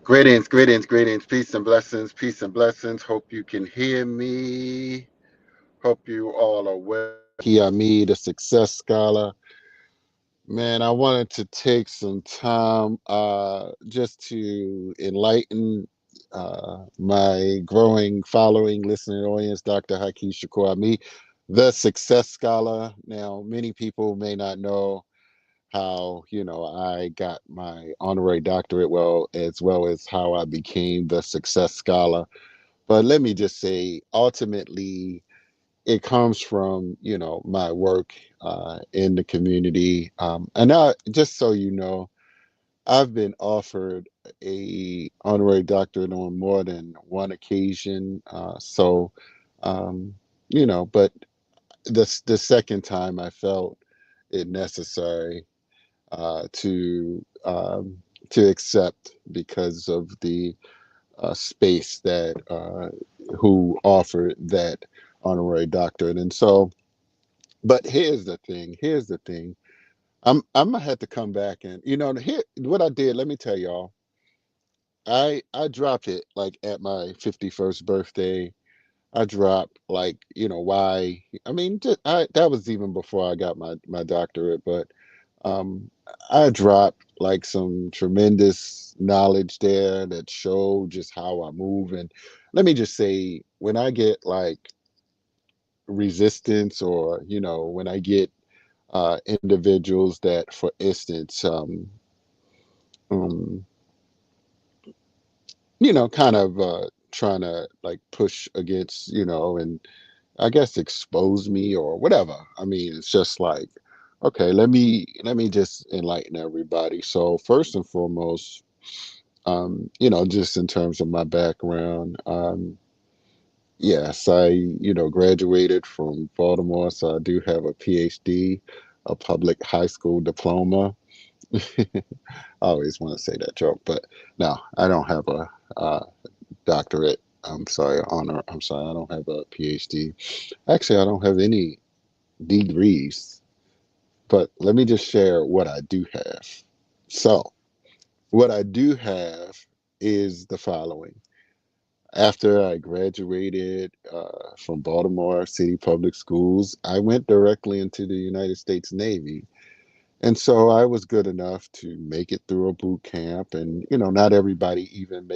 Greetings, greetings, greetings, peace and blessings, peace and blessings. Hope you can hear me. Hope you all are well. Haki Ammi, the success scholar. Man, I wanted to take some time just to enlighten my growing following, listening audience, Dr. Haki Shakur Ammi, the success scholar. Now, many people may not know how I got my honorary doctorate, well as how I became the success scholar. But let me just say, ultimately, it comes from my work in the community. And just so you know, I've been offered a honorary doctorate on more than one occasion. Um, but the second time I felt it necessary to accept because of the space that who offered that honorary doctorate. And so, but here's the thing. Here's the thing. I'm gonna have to come back and here what I did. Let me tell y'all. I dropped it like at my 51st birthday. I dropped like why. I mean, that was even before I got my doctorate, but um, I dropped like some tremendous knowledge there that showed just how I move. And let me just say, when I get like resistance, or when I get individuals that, for instance, um, kind of trying to like push against, and I guess expose me or whatever. I mean, it's just like, okay, let me just enlighten everybody. So first and foremost, just in terms of my background, yes, I graduated from Baltimore, so I do have a PhD, a public high school diploma. I always want to say that joke, but no, I don't have a doctorate. I'm sorry, honor. I'm sorry, I don't have a PhD. Actually, I don't have any degrees, but let me just share what I do have. So, what I do have is the following. After I graduated from Baltimore City Public Schools, I went directly into the United States Navy. And so I was good enough to make it through a boot camp. And, not everybody even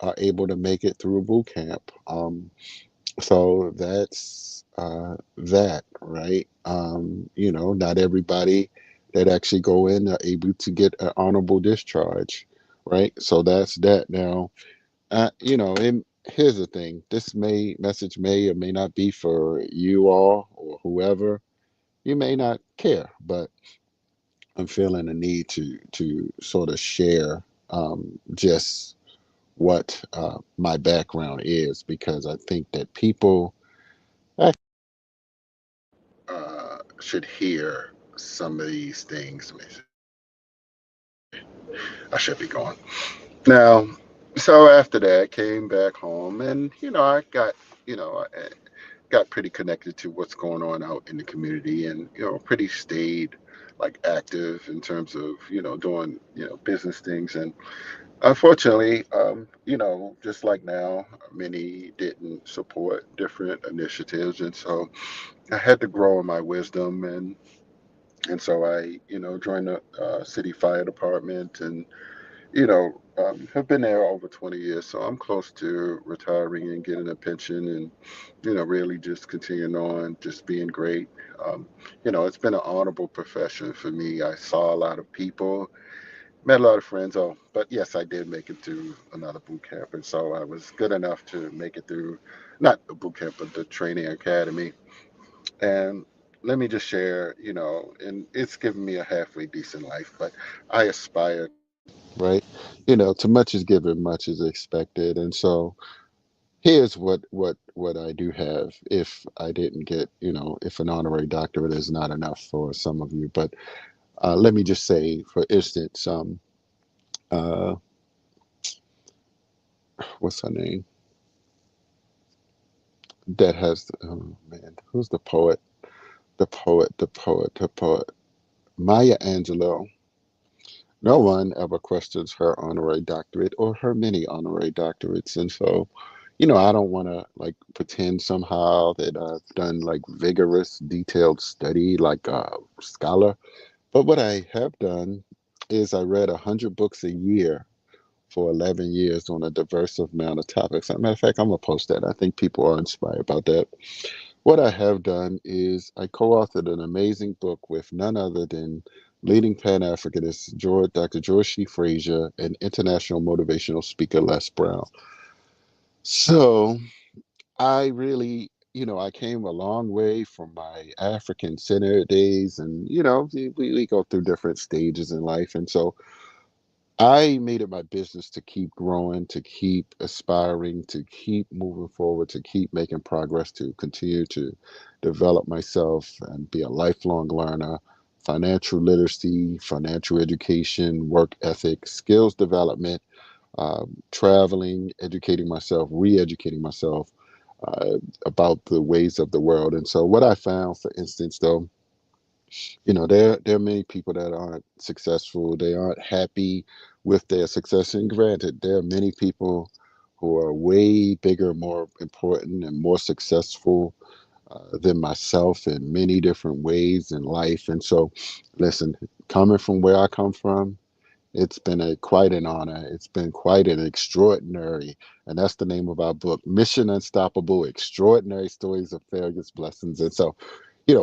are able to make it through a boot camp. So that's that, right? Not everybody that actually go in are able to get an honorable discharge, right? So that's that. Now, and here's the thing: this message may or may not be for you all or whoever. You may not care, but I'm feeling a need to sort of share just what my background is, because I think that people should hear some of these things. I should be going now. So after that, came back home, and I got I got pretty connected to what's going on out in the community, and pretty stayed like active in terms of doing business things. And unfortunately, just like now, many didn't support different initiatives, and so I had to grow in my wisdom. And so I joined the city fire department, and have been there over 20 years, so I'm close to retiring and getting a pension, and really just continuing on, just being great. Um, it's been an honorable profession for me. I saw a lot of people, met a lot of friends. Oh, but yes, I did make it through another boot camp, and so I was good enough to make it through, not the boot camp, but the training academy. And let me just share, and it's given me a halfway decent life, but I aspire, right? To much is given, much is expected. And so here's what I do have, if I didn't get, if an honorary doctorate is not enough for some of you. But let me just say, for instance, uh, what's her name? That has, oh man, who's the poet? The poet, the poet, the poet. Maya Angelou. No one ever questions her honorary doctorate or her many honorary doctorates. And so, I don't want to like pretend somehow that I've done like vigorous, detailed study like a scholar. But what I have done is I read 100 books a year for 11 years on a diverse amount of topics. As a matter of fact, I'm going to post that. I think people are inspired about that. What I have done is I co-authored an amazing book with none other than leading Pan-Africanist Dr. George C. Frazier and international motivational speaker Les Brown. So I really, I came a long way from my African centered days, and we go through different stages in life, and so I made it my business to keep growing, to keep aspiring, to keep moving forward, to keep making progress, to continue to develop myself and be a lifelong learner. Financial literacy, financial education, work ethic, skills development, traveling, educating myself, re educating myself about the ways of the world. And so, what I found, for instance, though, there are many people that aren't successful. They aren't happy with their success. And granted, there are many people who are way bigger, more important, and more successful than myself in many different ways in life. And so, listen, coming from where I come from, it's been quite an honor. It's been quite an extraordinary, and that's the name of our book, Mission Unstoppable: Extraordinary Stories of Failures, Blessings. And so,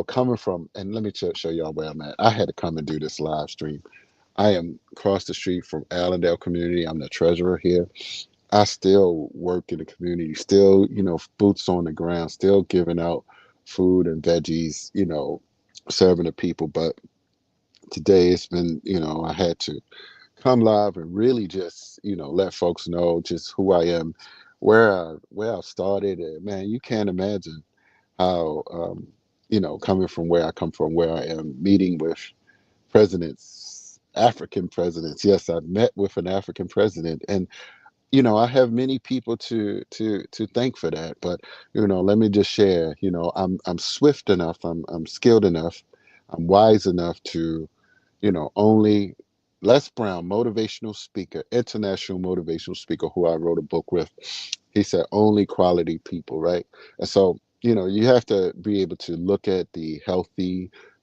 coming from, and let me show y'all where I'm at. I had to come and do this live stream. I am across the street from Allendale Community. I'm the treasurer here. I still work in the community, still, boots on the ground, still giving out food and veggies, serving the people. But today it's been, I had to come live and really just let folks know just who I am, where I started. And man, you can't imagine how coming from where I come from, where I am, meeting with presidents, African presidents. Yes, I've met with an African president, and I have many people to thank for that. But let me just share. I'm swift enough, I'm skilled enough, I'm wise enough to only Les Brown, motivational speaker, international motivational speaker, who I wrote a book with. He said only quality people, right? And so, you have to be able to look at the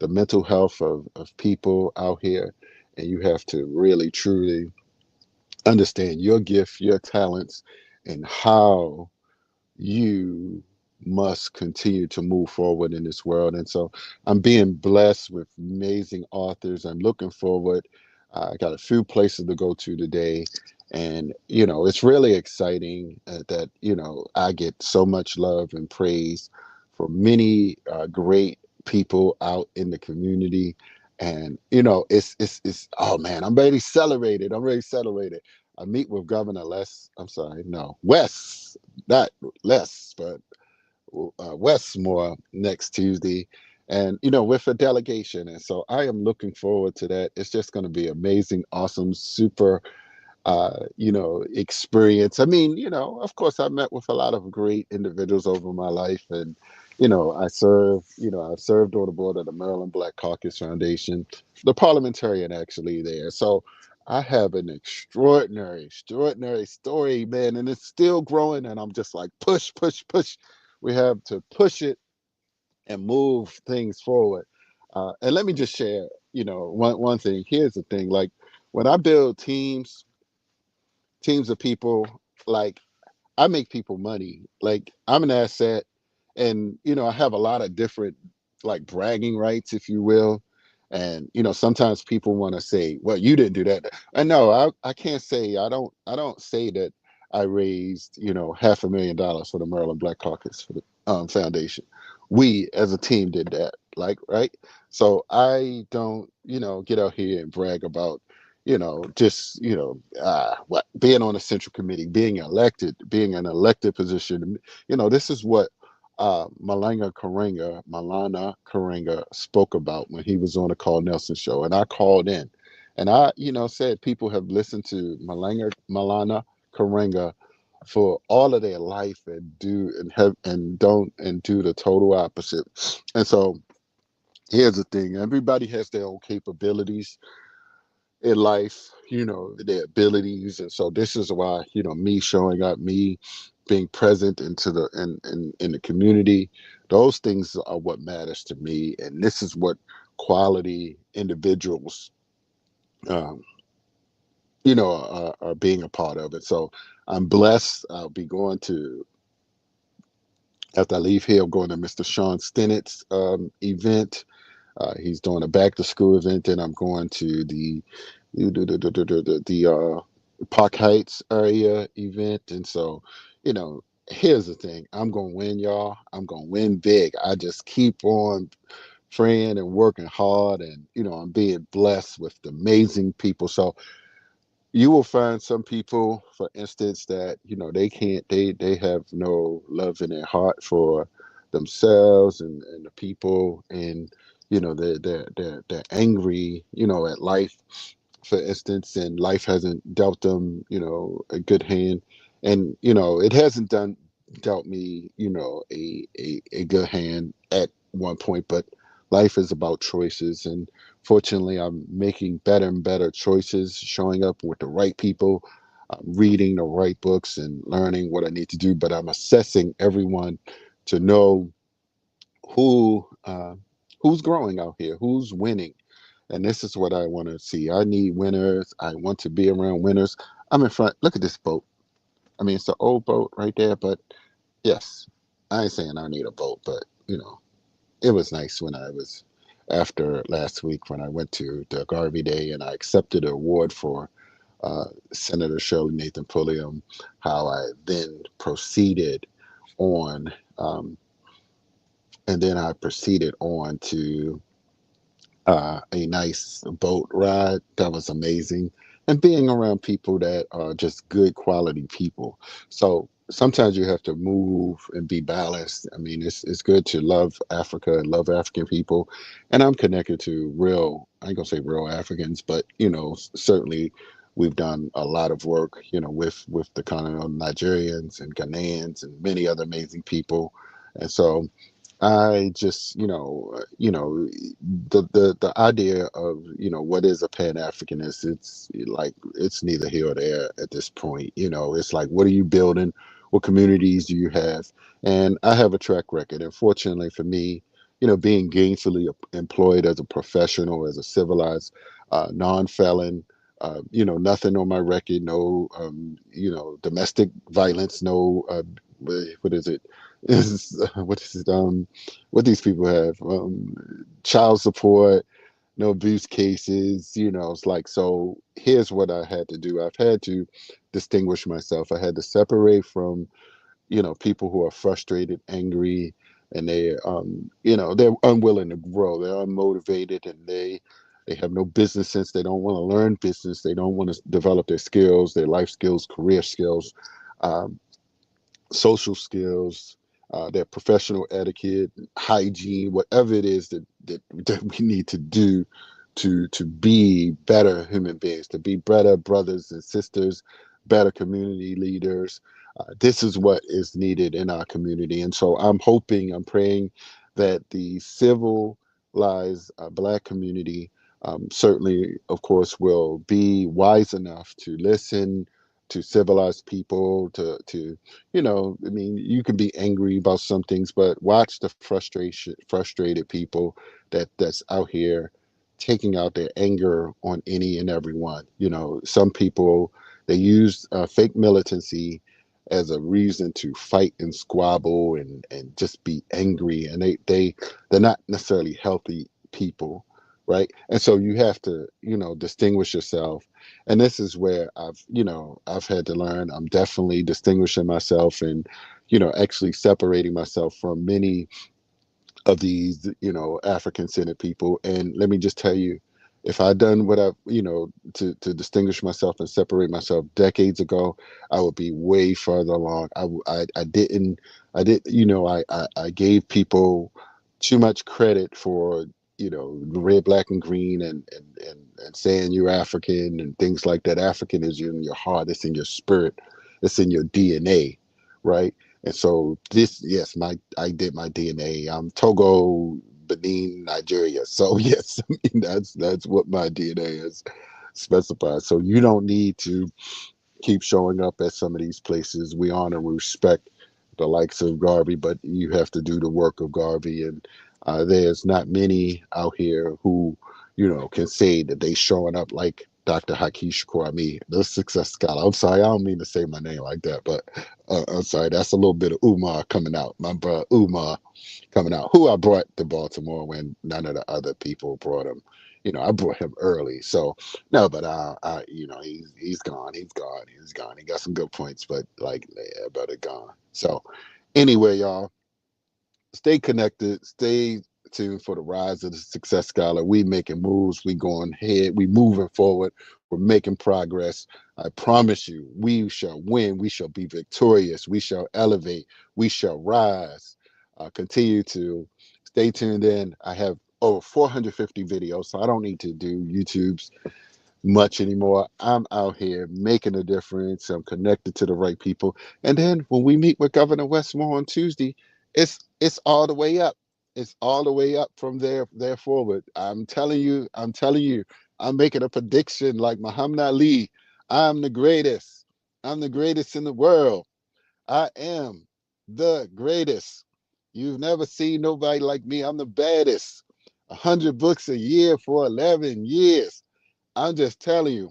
mental health of people out here, and you have to really, truly understand your gift, your talents, and how you must continue to move forward in this world. And so I'm being blessed with amazing authors. I'm looking forward. I got a few places to go to today. And, it's really exciting that, I get so much love and praise from many great people out in the community. And, oh man, I'm ready celebrated. I'm ready celebrated. I meet with Governor I'm sorry, no, Wes, not less, but Westmore next Tuesday, and with a delegation. And so I am looking forward to that. It's just going to be amazing, awesome, super experience. I mean, of course, I met with a lot of great individuals over my life, and I've served on the board of the Maryland Black Caucus Foundation, the parliamentarian actually there. So I have an extraordinary story, man, and it's still growing. And I'm just like, push, push, push. We have to push it and move things forward. And let me just share, one thing. Here's the thing, like when I build teams of people, like I make people money. Like I'm an asset, and I have a lot of different like bragging rights, if you will. And sometimes people want to say, "Well, you didn't do that." And no, I can't say I don't say that I raised $500,000 for the Maryland Black Caucus for the foundation. We as a team did that, like right. So I don't get out here and brag about just what being on a central committee, being an elected position. This is what Malana Karenga spoke about when he was on the Carl Nelson show, and I called in, and I said people have listened to Malana Karenga for all of their life and do the total opposite. And so here's the thing: everybody has their own capabilities. in life, their abilities. And so this is why, me showing up, me being present into in the community, those things are what matters to me. And this is what quality individuals, um, are being a part of it. So I'm blessed. I'll be going to, after I leave here, I'm going to Mr. Sean Stenett's event. He's doing a back to school event, and I'm going to the Park Heights area event. And so, here's the thing: I'm gonna win, y'all. I'm gonna win big. I just keep on praying and working hard, and I'm being blessed with amazing people. So you will find some people, for instance, that they can't, they have no love in their heart for themselves and the people, and they're angry at life, for instance, and life hasn't dealt them a good hand. And it hasn't dealt me a good hand at one point, but life is about choices. And fortunately, I'm making better and better choices, showing up with the right people, reading the right books and learning what I need to do. But I'm assessing everyone to know who who's growing out here, who's winning. And this is what I want to see. I need winners. I want to be around winners. I'm in front. Look at this boat. I mean, it's an old boat right there, but yes, I ain't saying I need a boat, but it was nice when I was, after last week, when I went to the Garvey Day and I accepted an award for Senator Shirley Nathan Pulliam, how I then proceeded on, um, and then I proceeded on to a nice boat ride. That was amazing. And being around people that are just good quality people. So sometimes you have to move and be balanced. I mean, it's good to love Africa and love African people. And I'm connected to real, I ain't gonna say real Africans, but certainly we've done a lot of work, with the continental Nigerians and Ghanaians and many other amazing people. And so I just, the idea of what is a Pan Africanist. It's like it's neither here or there at this point. It's like, what are you building? What communities do you have? And I have a track record. And fortunately for me, being gainfully employed as a professional, as a civilized non-felon. Nothing on my record, no, domestic violence, no, what is it? Is what is it? What these people have? Child support, no abuse cases. It's like, so. Here's what I had to do. I've had to distinguish myself. I had to separate from people who are frustrated, angry, and they're unwilling to grow. They're unmotivated, and they have no business sense. They don't want to learn business. They don't want to develop their skills, their life skills, career skills. Um, Social skills, their professional etiquette, hygiene, whatever it is that we need to do to be better human beings, to be better brothers and sisters, better community leaders. This is what is needed in our community. And so I'm hoping, I'm praying that the civilized Black community, certainly, of course, will be wise enough to listen to civilized people, to I mean, you can be angry about some things, but watch the frustrated people that's out here taking out their anger on any and everyone. Some people, they use fake militancy as a reason to fight and squabble and just be angry, and they're not necessarily healthy people, right? And so you have to distinguish yourself. And this is where I've had to learn. I'm definitely distinguishing myself and actually separating myself from many of these African centered people. And let me just tell you, if I'd done what I to distinguish myself and separate myself decades ago, I would be way further along. I didn't, I gave people too much credit for the red, black, and green, and saying you're African and things like that. African is in your heart, it's in your spirit, it's in your DNA, right? And so this, yes, I did my DNA. I'm Togo, Benin, Nigeria. So yes, I mean, that's what my DNA is. specified. So you don't need to keep showing up at some of these places. We honor and respect the likes of Garvey, but you have to do the work of Garvey. And there's not many out here who, can say that they showing up like Dr. Haki Ammi, the success scholar. I'm sorry, I don't mean to say my name like that, but I'm sorry, that's a little bit of Umar coming out. My brother Umar coming out, who I brought to Baltimore when none of the other people brought him. I brought him early. So no, but he's gone. He's gone. He's gone. He got some good points, but like, yeah, but it gone. So anyway, y'all, stay connected. Stay tuned for the rise of the success scholar. We making moves. We going ahead. We moving forward. We're making progress. I promise you, we shall win. We shall be victorious. We shall elevate. We shall rise. Continue to stay tuned in. I have over 450 videos, so I don't need to do YouTube's much anymore. I'm out here making a difference. I'm connected to the right people. And then when we meet with Governor Westmore on Tuesday, it's all the way up. It's all the way up from there forward. I'm making a prediction like Muhammad Ali. I'm the greatest. I'm the greatest in the world. I am the greatest. You've never seen nobody like me. I'm the baddest. 100 books a year for 11 years. I'm just telling you,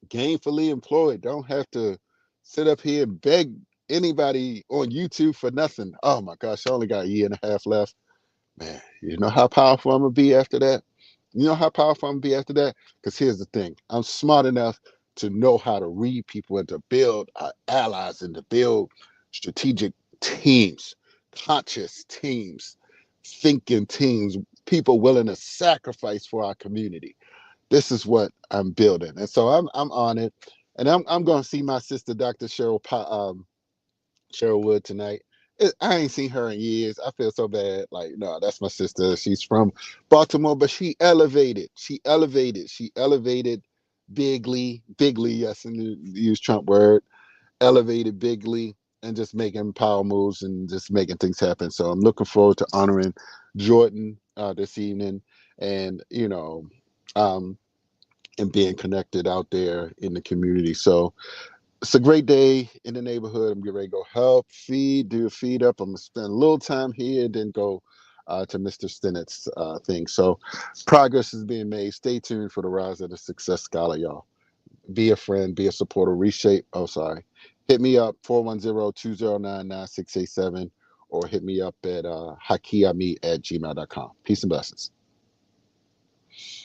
gainfully employed. Don't have to sit up here and beg anybody on YouTube for nothing. Oh my gosh, I only got a year and a half left. Man, you know how powerful I'm gonna be after that? You know how powerful I'm gonna be after that? Because here's the thing: I'm smart enough to know how to read people and to build allies and to build strategic teams, conscious teams, thinking teams, people willing to sacrifice for our community. This is what I'm building, and so I'm on it, and I'm going to see my sister, Dr. Cheryl Wood tonight. I ain't seen her in years. I feel so bad. Like, no, that's my sister. She's from Baltimore, but she elevated. She elevated. She elevated bigly, bigly. Yes, and use Trump word. Elevated bigly, and just making power moves and just making things happen. So I'm looking forward to honoring Jordan this evening, and um, and being connected out there in the community. So it's a great day in the neighborhood. I'm getting ready to go help, feed, do a feed up. I'm gonna spend a little time here, then go to Mr. Stenett's thing. So progress is being made. Stay tuned for the rise of the success scholar, y'all. Be a friend, be a supporter, reshape. Oh, sorry. Hit me up 410-209-9687 or hit me up at hakiami@gmail.com. Peace and blessings.